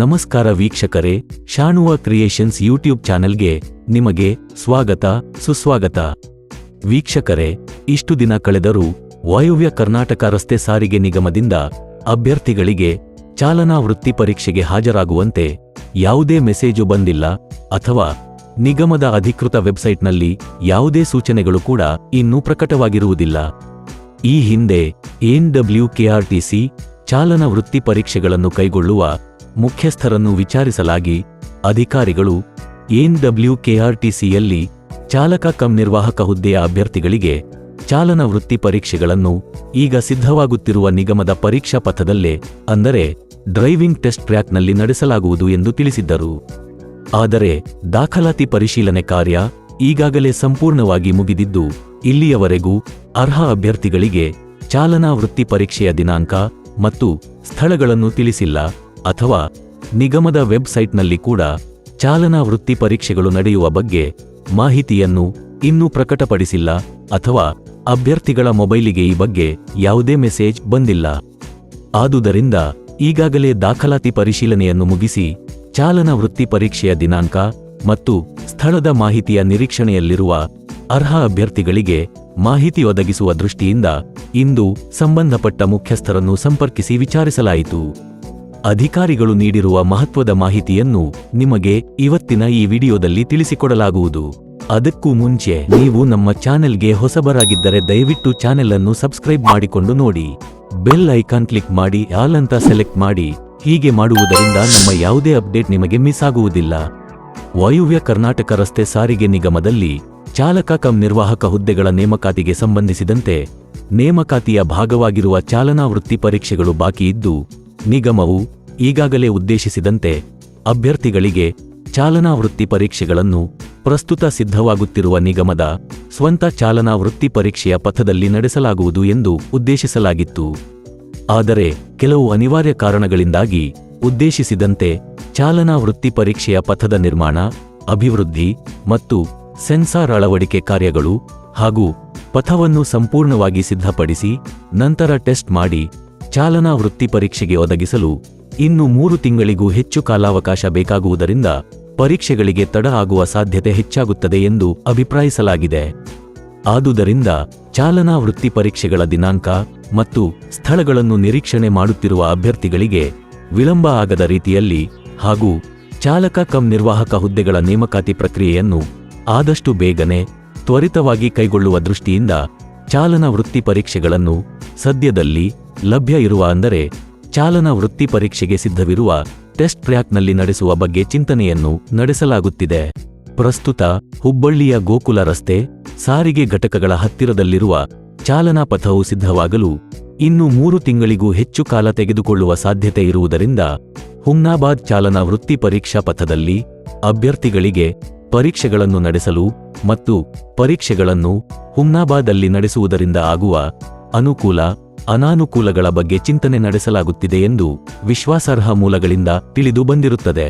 ನಮಸ್ಕಾರ ವೀಕ್ಷಕರೇ, ಶಾಣುವ creations YouTube ಚಾನೆಲ್ಗೆ ನಿಮಗೆ ಸ್ವಾಗತ ಸುಸ್ವಾಗತ. ವೀಕ್ಷಕರೇ, ಇಷ್ಟು ದಿನ ಕಳೆದರೂ ವಾಯುವ್ಯ ಕರ್ನಾಟಕ ರಸ್ತೆ ಸಾರಿಗೆ ನಿಗಮದಿಂದ ಅಭ್ಯರ್ಥಿಗಳಿಗೆ ಚಾಲನಾ ವೃತ್ತಿ ಪರೀಕ್ಷೆಗೆ ಹಾಜರಾಗುವಂತೆ ಯಾವುದೇ ಮೆಸೇಜು ಬಂದಿಲ್ಲ ಅಥವಾ ನಿಗಮದ ಅಧಿಕೃತ ವೆಬ್ಸೈಟ್ನಲ್ಲಿ ಯಾವುದೇ ಸೂಚನೆಗಳು ಕೂಡ ಇನ್ನೂ ಪ್ರಕಟವಾಗಿರುವುದಿಲ್ಲ. ಈ ಹಿಂದೆ NWKRTC ಚಾಲನಾ ವೃತ್ತಿ ಪರೀಕ್ಷೆಗಳನ್ನು ಕೈಗೊಳ್ಳುವ ಮುಖ್ಯಸ್ಥರನ್ನು ವಿಚಾರಿಸಲಾಗಿ ಅಧಿಕಾರಿಗಳು NWKRTCಯಲ್ಲಿ ಚಾಲಕ ಕಂ ನಿರ್ವಾಹಕ ಹುದ್ದೆಯ ಅಭ್ಯರ್ಥಿಗಳಿಗೆ ಚಾಲನಾ ವೃತ್ತಿ ಪರೀಕ್ಷೆಗಳನ್ನು ಈಗ ಸಿದ್ಧವಾಗುತ್ತಿರುವ ನಿಗಮದ ಪರೀಕ್ಷಾ ಪಥದಲ್ಲೇ ಅಂದರೆ ಡ್ರೈವಿಂಗ್ ಟೆಸ್ಟ್ ಟ್ರ್ಯಾಕ್ನಲ್ಲಿ ನಡೆಸಲಾಗುವುದು ಎಂದು ತಿಳಿಸಿದ್ದರು. ಆದರೆ ದಾಖಲಾತಿ ಪರಿಶೀಲನೆ ಕಾರ್ಯ ಈಗಾಗಲೇ ಸಂಪೂರ್ಣವಾಗಿ ಮುಗಿದಿದ್ದು, ಇಲ್ಲಿಯವರೆಗೂ ಅರ್ಹ ಅಭ್ಯರ್ಥಿಗಳಿಗೆ ಚಾಲನಾ ವೃತ್ತಿ ಪರೀಕ್ಷೆಯ ದಿನಾಂಕ ಮತ್ತು ಸ್ಥಳಗಳನ್ನು ತಿಳಿಸಿಲ್ಲ ಅಥವಾ ನಿಗಮದ ವೆಬ್ಸೈಟ್ನಲ್ಲಿ ಕೂಡ ಚಾಲನಾ ವೃತ್ತಿ ಪರೀಕ್ಷೆಗಳು ನಡೆಯುವ ಬಗ್ಗೆ ಮಾಹಿತಿಯನ್ನು ಇನ್ನೂ ಪ್ರಕಟಪಡಿಸಿಲ್ಲ ಅಥವಾ ಅಭ್ಯರ್ಥಿಗಳ ಮೊಬೈಲಿಗೆ ಈ ಬಗ್ಗೆ ಯಾವುದೇ ಮೆಸೇಜ್ ಬಂದಿಲ್ಲ. ಆದುದರಿಂದ ಈಗಾಗಲೇ ದಾಖಲಾತಿ ಪರಿಶೀಲನೆಯನ್ನು ಮುಗಿಸಿ ಚಾಲನಾ ವೃತ್ತಿ ಪರೀಕ್ಷೆಯ ದಿನಾಂಕ ಮತ್ತು ಸ್ಥಳದ ಮಾಹಿತಿಯ ನಿರೀಕ್ಷಣೆಯಲ್ಲಿರುವ ಅರ್ಹ ಅಭ್ಯರ್ಥಿಗಳಿಗೆ ಮಾಹಿತಿ ಒದಗಿಸುವ ದೃಷ್ಟಿಯಿಂದ ಇಂದು ಸಂಬಂಧಪಟ್ಟ ಮುಖ್ಯಸ್ಥರನ್ನು ಸಂಪರ್ಕಿಸಿ ವಿಚಾರಿಸಲಾಯಿತು. ಅಧಿಕಾರಿಗಳು ನೀಡಿರುವ ಮಹತ್ವದ ಮಾಹಿತಿಯನ್ನು ನಿಮಗೆ ಇವತ್ತಿನ ಈ ವಿಡಿಯೋದಲ್ಲಿ ತಿಳಿಸಿಕೊಡಲಾಗುವುದು. ಅದಕ್ಕೂ ಮುಂಚೆ ನೀವು ನಮ್ಮ ಚಾನೆಲ್ಗೆ ಹೊಸಬರಾಗಿದ್ದರೆ ದಯವಿಟ್ಟು ಚಾನೆಲ್ ಅನ್ನು ಸಬ್ಸ್ಕ್ರೈಬ್ ಮಾಡಿಕೊಂಡು ನೋಡಿ, ಬೆಲ್ ಐಕಾನ್ ಕ್ಲಿಕ್ ಮಾಡಿ ಆಲ್ ಅಂತ ಸೆಲೆಕ್ಟ್ ಮಾಡಿ. ಹೀಗೆ ಮಾಡುವುದರಿಂದ ನಮ್ಮ ಯಾವುದೇ ಅಪ್ಡೇಟ್ ನಿಮಗೆ ಮಿಸ್ ಆಗುವುದಿಲ್ಲ. ವಾಯುವ್ಯ ಕರ್ನಾಟಕ ರಸ್ತೆ ಸಾರಿಗೆ ನಿಗಮದಲ್ಲಿ ಚಾಲಕ ಕಂ ನಿರ್ವಾಹಕ ಹುದ್ದೆಗಳ ನೇಮಕಾತಿಗೆ ಸಂಬಂಧಿಸಿದಂತೆ ನೇಮಕಾತಿಯ ಭಾಗವಾಗಿರುವ ಚಾಲನಾ ವೃತ್ತಿ ಪರೀಕ್ಷೆಗಳು ಬಾಕಿ ಇದ್ದು, ನಿಗಮವು ಈಗಾಗಲೇ ಉದ್ದೇಶಿಸಿದಂತೆ ಅಭ್ಯರ್ಥಿಗಳಿಗೆ ಚಾಲನಾ ವೃತ್ತಿ ಪರೀಕ್ಷೆಗಳನ್ನು ಪ್ರಸ್ತುತ ಸಿದ್ಧವಾಗುತ್ತಿರುವ ನಿಗಮದ ಸ್ವಂತ ಚಾಲನಾ ವೃತ್ತಿ ಪರೀಕ್ಷೆಯ ಪಥದಲ್ಲಿ ನಡೆಸಲಾಗುವುದು ಎಂದು ಉದ್ದೇಶಿಸಲಾಗಿತ್ತು. ಆದರೆ ಕೆಲವು ಅನಿವಾರ್ಯ ಕಾರಣಗಳಿಂದಾಗಿ ಉದ್ದೇಶಿಸಿದಂತೆ ಚಾಲನಾ ವೃತ್ತಿ ಪರೀಕ್ಷೆಯ ಪಥದ ನಿರ್ಮಾಣ, ಅಭಿವೃದ್ಧಿ ಮತ್ತು ಸೆನ್ಸಾರ್ ಅಳವಡಿಕೆ ಕಾರ್ಯಗಳು ಹಾಗೂ ಪಥವನ್ನು ಸಂಪೂರ್ಣವಾಗಿ ಸಿದ್ಧಪಡಿಸಿ ನಂತರ ಟೆಸ್ಟ್ ಮಾಡಿ ಚಾಲನಾ ವೃತ್ತಿ ಪರೀಕ್ಷೆಗೆ ಒದಗಿಸಲು ಇನ್ನು 3 ತಿಂಗಳಿಗೂ ಹೆಚ್ಚು ಕಾಲಾವಕಾಶ ಬೇಕಾಗುವುದರಿಂದ ಪರೀಕ್ಷೆಗಳಿಗೆ ತಡ ಆಗುವ ಸಾಧ್ಯತೆ ಹೆಚ್ಚಾಗುತ್ತದೆ ಎಂದು ಅಭಿಪ್ರಾಯಿಸಲಾಗಿದೆ. ಆದುದರಿಂದ ಚಾಲನಾ ವೃತ್ತಿ ಪರೀಕ್ಷೆಗಳ ದಿನಾಂಕ ಮತ್ತು ಸ್ಥಳಗಳನ್ನು ನಿರೀಕ್ಷಣೆ ಮಾಡುತ್ತಿರುವ ಅಭ್ಯರ್ಥಿಗಳಿಗೆ ವಿಳಂಬ ಆಗದ ರೀತಿಯಲ್ಲಿ ಹಾಗೂ ಚಾಲಕ ಕಂ ನಿರ್ವಾಹಕ ಹುದ್ದೆಗಳ ನೇಮಕಾತಿ ಪ್ರಕ್ರಿಯೆಯನ್ನು ಆದಷ್ಟು ಬೇಗನೆ ತ್ವರಿತವಾಗಿ ಕೈಗೊಳ್ಳುವ ದೃಷ್ಟಿಯಿಂದ ಚಾಲನಾ ವೃತ್ತಿ ಪರೀಕ್ಷೆಗಳನ್ನು ಸದ್ಯದಲ್ಲಿ ಲಭ್ಯ ಇರುವ ಅಂದರೆ ಚಾಲನಾ ವೃತ್ತಿ ಪರೀಕ್ಷೆಗೆ ಸಿದ್ಧವಿರುವ ಟೆಸ್ಟ್ ಟ್ರ್ಯಾಕ್ನಲ್ಲಿ ನಡೆಸುವ ಬಗ್ಗೆ ಚಿಂತನೆಯನ್ನು ನಡೆಸಲಾಗುತ್ತಿದೆ. ಪ್ರಸ್ತುತ ಹುಬ್ಬಳ್ಳಿಯ ಗೋಕುಲ ರಸ್ತೆ ಸಾರಿಗೆ ಘಟಕಗಳ ಹತ್ತಿರದಲ್ಲಿರುವ ಚಾಲನಾ ಪಥವು ಸಿದ್ಧವಾಗಲು ಇನ್ನು 3 ತಿಂಗಳಿಗೂ ಹೆಚ್ಚು ಕಾಲ ತೆಗೆದುಕೊಳ್ಳುವ ಸಾಧ್ಯತೆ ಇರುವುದರಿಂದ ಹುಮ್ನಾಬಾದ್ ಚಾಲನಾ ವೃತ್ತಿ ಪರೀಕ್ಷಾ ಪಥದಲ್ಲಿ ಅಭ್ಯರ್ಥಿಗಳಿಗೆ ಪರೀಕ್ಷೆಗಳನ್ನು ನಡೆಸಲು ಮತ್ತು ಪರೀಕ್ಷೆಗಳನ್ನು ಹುಮ್ನಾಬಾದಲ್ಲಿ ನಡೆಸುವುದರಿಂದ ಆಗುವ ಅನುಕೂಲ ಅನಾನುಕೂಲಗಳ ಬಗ್ಗೆ ಚಿಂತನೆ ನಡೆಸಲಾಗುತ್ತಿದೆ ಎಂದು ವಿಶ್ವಾಸಾರ್ಹ ಮೂಲಗಳಿಂದ ತಿಳಿದು ಬಂದಿರುತ್ತದೆ.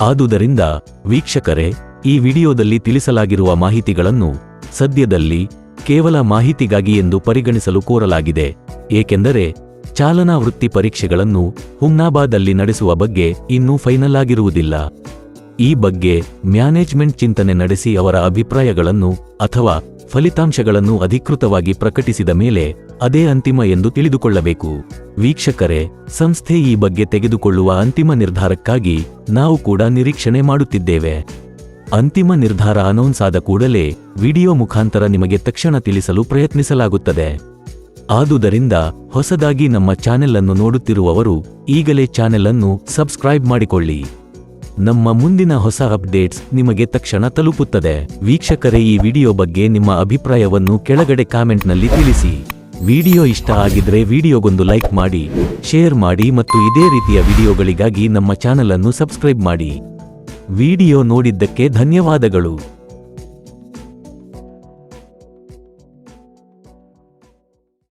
ಆದುದರಿಂದ ವೀಕ್ಷಕರೇ, ಈ ವಿಡಿಯೋದಲ್ಲಿ ತಿಳಿಸಲಾಗಿರುವ ಮಾಹಿತಿಗಳನ್ನು ಸದ್ಯದಲ್ಲಿ ಕೇವಲ ಮಾಹಿತಿಗಾಗಿ ಎಂದು ಪರಿಗಣಿಸಲು ಕೋರಲಾಗಿದೆ. ಏಕೆಂದರೆ ಚಾಲನಾ ವೃತ್ತಿ ಪರೀಕ್ಷೆಗಳನ್ನು ಹುಮ್ನಾಬಾದಲ್ಲಿ ನಡೆಸುವ ಬಗ್ಗೆ ಇನ್ನೂ ಫೈನಲ್ ಆಗಿರುವುದಿಲ್ಲ. ಈ ಬಗ್ಗೆ ಮ್ಯಾನೇಜ್ಮೆಂಟ್ ಚಿಂತನೆ ನಡೆಸಿ ಅವರ ಅಭಿಪ್ರಾಯಗಳನ್ನು ಅಥವಾ ಫಲಿತಾಂಶಗಳನ್ನು ಅಧಿಕೃತವಾಗಿ ಪ್ರಕಟಿಸಿದ ಮೇಲೆ ಅದೇ ಅಂತಿಮ ಎಂದು ತಿಳಿದುಕೊಳ್ಳಬೇಕು. ವೀಕ್ಷಕರೇ, ಸಂಸ್ಥೆ ಈ ಬಗ್ಗೆ ತೆಗೆದುಕೊಳ್ಳುವ ಅಂತಿಮ ನಿರ್ಧಾರಕ್ಕಾಗಿ ನಾವು ಕೂಡ ನಿರೀಕ್ಷಣೆ ಮಾಡುತ್ತಿದ್ದೇವೆ. ಅಂತಿಮ ನಿರ್ಧಾರ ಅನೌನ್ಸ್ ಆದ ಕೂಡಲೇ ವಿಡಿಯೋ ಮುಖಾಂತರ ನಿಮಗೆ ತಕ್ಷಣ ತಿಳಿಸಲು ಪ್ರಯತ್ನಿಸಲಾಗುತ್ತದೆ. ಆದುದರಿಂದ ಹೊಸದಾಗಿ ನಮ್ಮ ಚಾನೆಲ್ ಅನ್ನು ನೋಡುತ್ತಿರುವವರು ಈಗಲೇ ಚಾನೆಲ್ ಅನ್ನು ಸಬ್ಸ್ಕ್ರೈಬ್ ಮಾಡಿಕೊಳ್ಳಿ. ನಮ್ಮ ಮುಂದಿನ ಹೊಸ ಅಪ್ಡೇಟ್ಸ್ ನಿಮಗೆ ತಕ್ಷಣ ತಲುಪುತ್ತದೆ. ವೀಕ್ಷಕರೇ, ಈ ವಿಡಿಯೋ ಬಗ್ಗೆ ನಿಮ್ಮ ಅಭಿಪ್ರಾಯವನ್ನು ಕೆಳಗಡೆ ಕಾಮೆಂಟ್ನಲ್ಲಿ ತಿಳಿಸಿ. ವಿಡಿಯೋ ಇಷ್ಟ ಆಗಿದ್ರೆ ವಿಡಿಯೋಗೊಂದು ಲೈಕ್ ಮಾಡಿ, ಶೇರ್ ಮಾಡಿ ಮತ್ತು ಇದೇ ರೀತಿಯ ವಿಡಿಯೋಗಳಿಗಾಗಿ ನಮ್ಮ ಚಾನೆಲ್ ಅನ್ನು ಸಬ್ಸ್ಕ್ರೈಬ್ ಮಾಡಿ. ವಿಡಿಯೋ ನೋಡಿದ್ದಕ್ಕೆ ಧನ್ಯವಾದಗಳು.